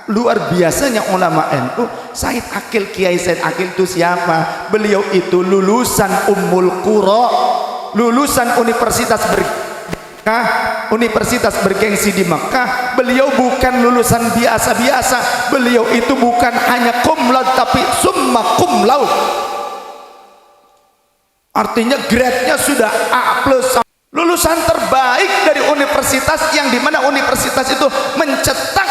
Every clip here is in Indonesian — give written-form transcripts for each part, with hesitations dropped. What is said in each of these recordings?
Luar biasanya ulama NU. Said Akil, Kiai Said Akil itu siapa? Beliau itu lulusan Ummul Qura, lulusan universitas universitas bergengsi di Mekah. Beliau bukan lulusan biasa-biasa, beliau itu bukan hanya cum laude tapi summa cum laude, artinya grade-nya sudah A+, lulusan terbaik dari universitas, yang dimana universitas itu mencetak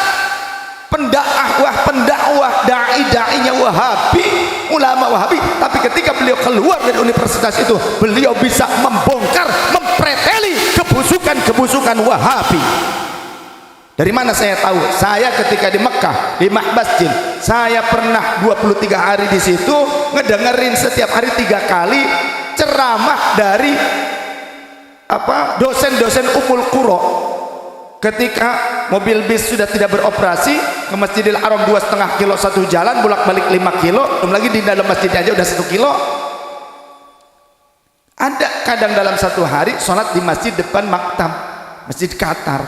pendakwah dai-dainya Wahabi, ulama Wahabi. Tapi ketika beliau keluar dari universitas itu, beliau bisa membongkar, mempreteli kebusukan Wahabi. Dari mana saya tahu? Saya ketika di Mekah di Mahbasjin, saya pernah 23 hari di situ ngedengerin setiap hari 3 kali ceramah dari dosen-dosen Ummul Qura. Ketika mobil bis sudah tidak beroperasi, ke Masjidil Haram 2,5 kilo satu jalan, bolak-balik 5 kilo, belum lagi di dalam masjid aja udah 1 kilo. Ada kadang dalam satu hari sholat di masjid depan maktab, Masjid Qatar,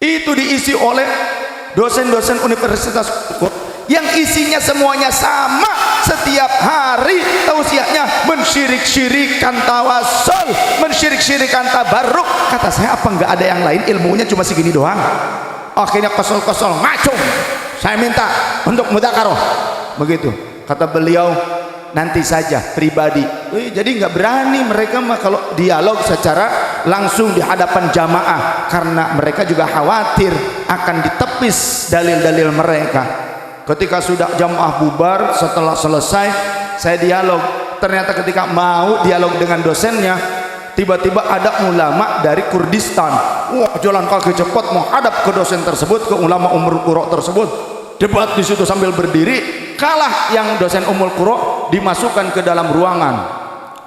itu diisi oleh dosen-dosen universitas yang isinya semuanya sama, setiap hari tausiahnya mensyirik-syirikan tawassul, mensyirik-syirikan tabarruk. Kata saya, apa enggak ada yang lain? Ilmunya cuma segini doang. Akhirnya kosol-kosol ngacung, saya minta untuk mudzakarah. Begitu kata beliau, nanti saja pribadi. Jadi nggak berani mereka mah kalau dialog secara langsung di hadapan jamaah, karena mereka juga khawatir akan ditepis dalil-dalil mereka. Ketika sudah jamaah bubar, setelah selesai saya dialog. Ternyata ketika mau dialog dengan dosennya, tiba-tiba ada ulama dari Kurdistan. Wah, jalan kaki cepat menghadap ke dosen tersebut, ke ulama Ummul Qura tersebut. Debat di situ sambil berdiri. Kalah yang dosen Ummul Qura, dimasukkan ke dalam ruangan,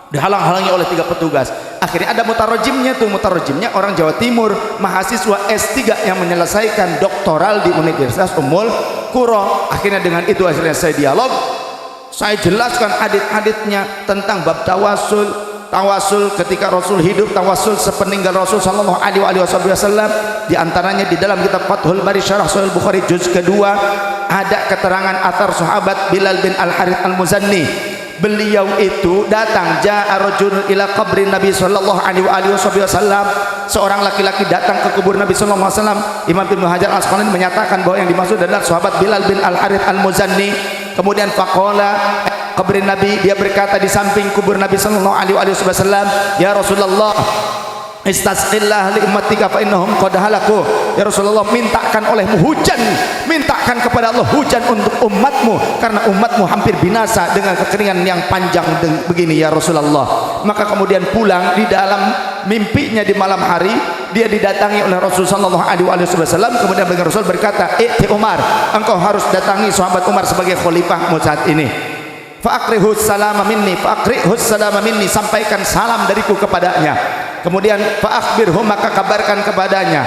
dihalang-halangi oleh 3 petugas. Akhirnya ada mutarojimnya tuh, mutarojimnya orang Jawa Timur, mahasiswa S3 yang menyelesaikan doktoral di Universitas Ummul Qura. Akhirnya dengan itu hasilnya saya dialog, saya jelaskan hadits-haditsnya tentang bab tawasul ketika Rasul hidup, tawasul sepeninggal Rasul sallallahu alaihi wasallam. Di antaranya di dalam kitab Fathul Bari Syarah Sahih Bukhari juz kedua ada keterangan athar sahabat Bilal bin Al-Harith Al-Muzanni. Beliau itu datang, ja'a rajulun ila qabri Nabi sallallahu alaihi wasallam. Seorang laki-laki datang ke kubur Nabi sallallahu alaihi wasallam. Imam Ibnu Hajar Al-Asqalani menyatakan bahwa yang dimaksud adalah sahabat Bilal bin Al-Harith Al-Muzanni. Kemudian faqala kubur Nabi, dia berkata di samping kubur Nabi sallallahu alaihi wasallam, ya Rasulullah, istasqillah li ummatika fa innahum qad halaku. Ya Rasulullah, mintakan olehmu hujan, mintakan kepada Allah hujan untuk umatmu, karena umatmu hampir binasa dengan kekeringan yang panjang begini ya Rasulullah. Maka kemudian pulang, di dalam mimpinya di malam hari dia didatangi oleh Rasul sallallahu alaihi wasallam. Kemudian Rasul berkata, "I'ti Umar, engkau harus datangi sahabat Umar sebagai khalifahmu saat ini. Fa'akrihus salama minni, fa'akrihus salama minni, sampaikan salam dariku kepadanya. Kemudian fa'akhbirhum, maka kabarkan kepadanya,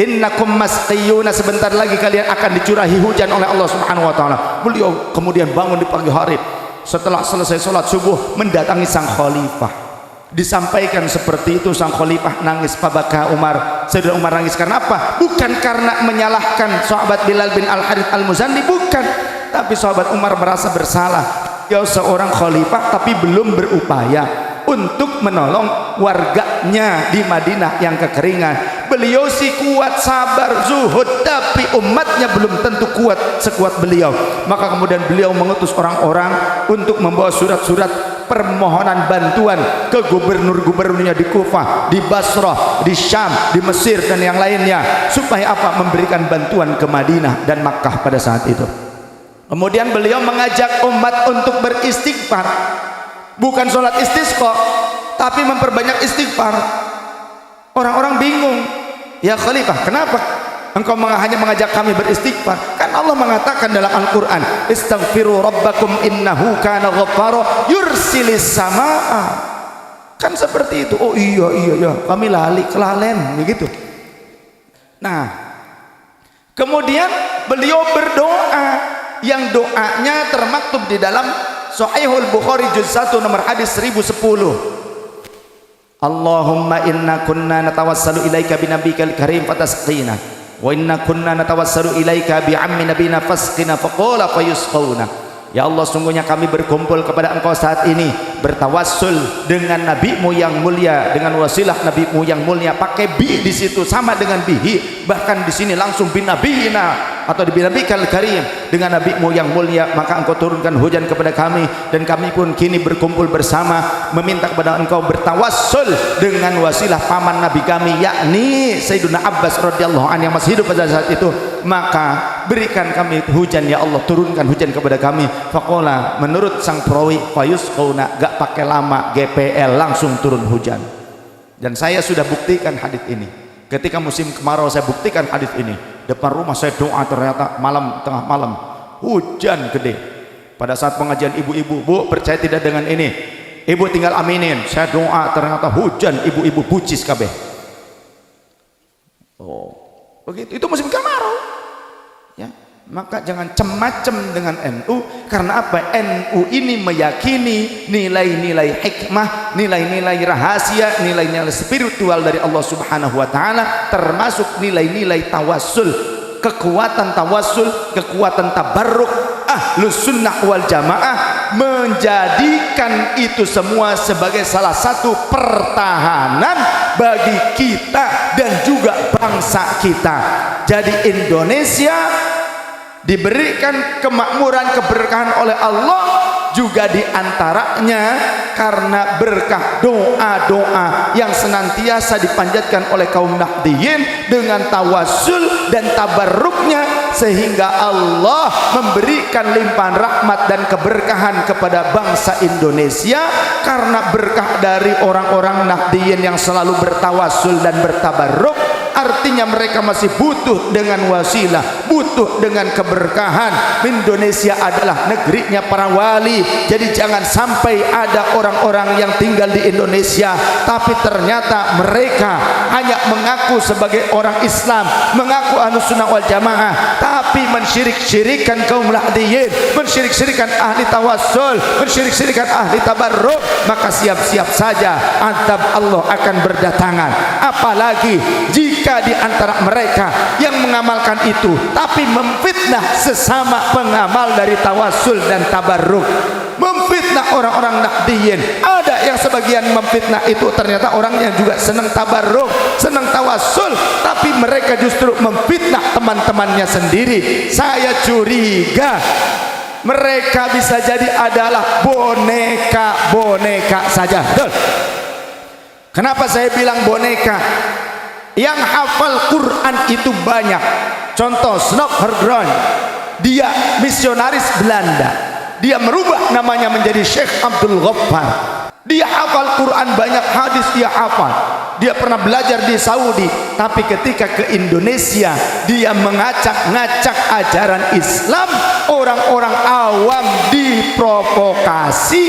innakum masqiyuna, sebentar lagi kalian akan dicurahi hujan oleh Allah Subhanahu wa taala." Beliau kemudian bangun di pagi hari setelah selesai sholat subuh, mendatangi sang khalifah. Disampaikan seperti itu, sang khalifah nangis. Fabaka Umar, Sayyidina Umar nangis karena apa? Bukan karena menyalahkan sahabat Bilal bin Al-Harith Al-Muzanni, bukan, tapi sahabat Umar merasa bersalah. Dia seorang khalifah tapi belum berupaya untuk menolong warganya di Madinah yang kekeringan. Beliau sih kuat, sabar, zuhud, tapi umatnya belum tentu kuat sekuat beliau. Maka kemudian beliau mengutus orang-orang untuk membawa surat-surat permohonan bantuan ke gubernur-gubernurnya di Kufah, di Basrah, di Syam, di Mesir dan yang lainnya, supaya apa? Memberikan bantuan ke Madinah dan Makkah pada saat itu. Kemudian beliau mengajak umat untuk beristighfar, bukan sholat istisqa, tapi memperbanyak istighfar. Orang-orang bingung, ya Khalifah, kenapa engkau hanya mengajak kami beristighfar? Kan Allah mengatakan dalam Al-Quran, istaghfiru rabbakum innahu kana ghaffara yursilis samaa. Kan seperti itu. Oh iya, kami kelalen begitu. Nah, kemudian beliau berdoa, yang doanya termaktub di dalam Sahihul Bukhari juz 1 nomor hadis 1010. Allahumma inna kunna natawassalu ilaika binabikal karim fatasqina wa inna kunna natawassalu ilaika bi ammi nabina fasqina faqala fayusqawna. Ya Allah, sungguhnya kami berkumpul kepada Engkau saat ini bertawassul dengan nabimu yang mulia, dengan wasilah nabimu yang mulia, pakai bi di situ sama dengan bihi, bahkan di sini langsung bin nabiyina atau di binabikal karim, dengan nabimu yang mulia maka Engkau turunkan hujan kepada kami, dan kami pun kini berkumpul bersama meminta kepada Engkau bertawassul dengan wasilah paman nabi kami, yakni Sayyiduna Abbas radhiyallahu anhu yang masih hidup pada saat itu, maka berikan kami hujan ya Allah, turunkan hujan kepada kami. Faqala, menurut sang perawi, fayusqawna, gak pakai lama, GPL langsung turun hujan. Dan saya sudah buktikan hadis ini ketika musim kemarau, saya buktikan hadis ini depan rumah saya doa, ternyata malam, tengah malam hujan gede. Pada saat pengajian ibu-ibu, Bu percaya tidak dengan ini, ibu tinggal aminin, saya doa ternyata hujan, ibu-ibu bucis kabeh. Oh begitu, itu musim kemarau ya. Maka jangan cem-macem dengan NU, karena apa? NU ini meyakini nilai-nilai hikmah, nilai-nilai rahasia, nilai-nilai spiritual dari Allah Subhanahu wa taala, termasuk nilai-nilai tawassul, kekuatan tawassul, kekuatan tabarruk. Ahlus sunnah wal jamaah menjadikan itu semua sebagai salah satu pertahanan bagi kita dan juga bangsa kita. Jadi Indonesia diberikan kemakmuran, keberkahan oleh Allah, juga diantaranya karena berkah doa-doa yang senantiasa dipanjatkan oleh kaum Nahdliyin dengan tawassul dan tabarruknya, sehingga Allah memberikan limpahan rahmat dan keberkahan kepada bangsa Indonesia karena berkah dari orang-orang Nahdliyin yang selalu bertawassul dan bertabarruk. Artinya mereka masih butuh dengan wasilah, butuh dengan keberkahan. Indonesia adalah negerinya para wali. Jadi jangan sampai ada orang-orang yang tinggal di Indonesia tapi ternyata mereka hanya mengaku sebagai orang Islam, mengaku Ahlus Sunnah wal Jamaah, tapi mensyirik-syirikan kaum Nahdliyin, mensyirik-syirikan ahli tawassul, mensyirik-syirikan ahli tabarruk, maka siap-siap saja azab Allah akan berdatangan. Apalagi jika di antara mereka yang mengamalkan itu tapi memfitnah sesama pengamal dari tawassul dan tabarruk, memfitnah orang-orang Nahdliyin. Ada yang sebagian memfitnah itu ternyata orang yang juga senang tabarruk, senang tawassul, tapi mereka justru memfitnah teman-temannya sendiri. Saya curiga mereka bisa jadi adalah boneka-boneka saja. Betul. Kenapa saya bilang boneka? Yang hafal Quran itu banyak. Contoh Snok Hergrond, dia misionaris Belanda, dia merubah namanya menjadi Syekh Abdul Ghaffar. Dia hafal Quran, banyak hadis dia hafal. Dia pernah belajar di Saudi, tapi ketika ke Indonesia dia mengacak-ngacak ajaran Islam. Orang-orang awam diprovokasi,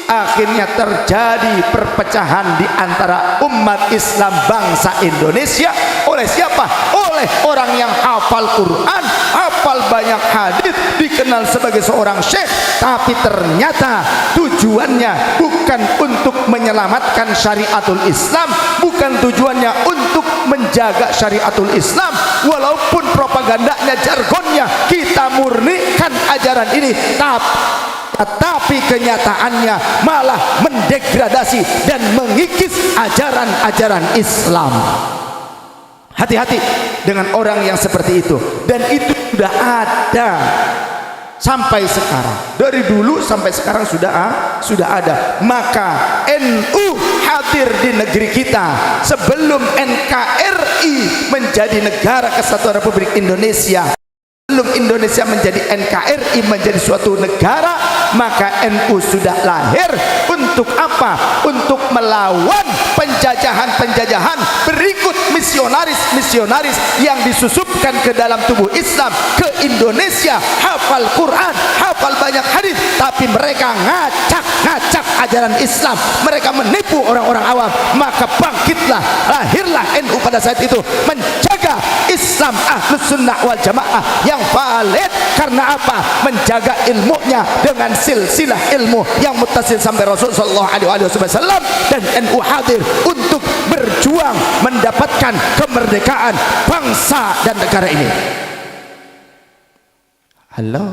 akhirnya terjadi perpecahan di antara umat Islam bangsa Indonesia. Oleh siapa? Oleh orang yang hafal Quran, hafal banyak hadis, dikenal sebagai seorang syekh, tapi ternyata tujuannya bukan untuk menyelamatkan syariatul Islam, bukan tujuannya untuk menjaga syariatul Islam. Walaupun propagandanya, jargonnya kita murnikan ajaran ini, tapi kenyataannya malah mendegradasi dan mengikis ajaran-ajaran Islam. Hati-hati dengan orang yang seperti itu, dan itu sudah ada sampai sekarang, dari dulu sampai sekarang sudah ada. Maka NU hadir di negeri kita sebelum NKRI menjadi negara kesatuan Republik Indonesia. Sebelum Indonesia menjadi NKRI, menjadi suatu negara, maka NU sudah lahir untuk apa? Untuk melawan penjajahan-penjajahan berikut misionaris-misionaris yang disusupkan ke dalam tubuh Islam ke Indonesia. Hafal Quran, hafal banyak hadis, tapi mereka ngacak-ngacak ajaran Islam, mereka menipu orang-orang awam. Maka bangkitlah, lahirlah NU pada saat itu, menjaga menjaga Islam Ahlus Sunnah wal Jamaah yang valid. Karena apa? Menjaga ilmunya dengan silsilah ilmu yang muttasil sampai Rasul sallallahu alaihi wasallam, dan NU hadir untuk berjuang mendapatkan kemerdekaan bangsa dan negara ini. Halo,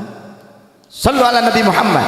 sallu ala Nabi Muhammad.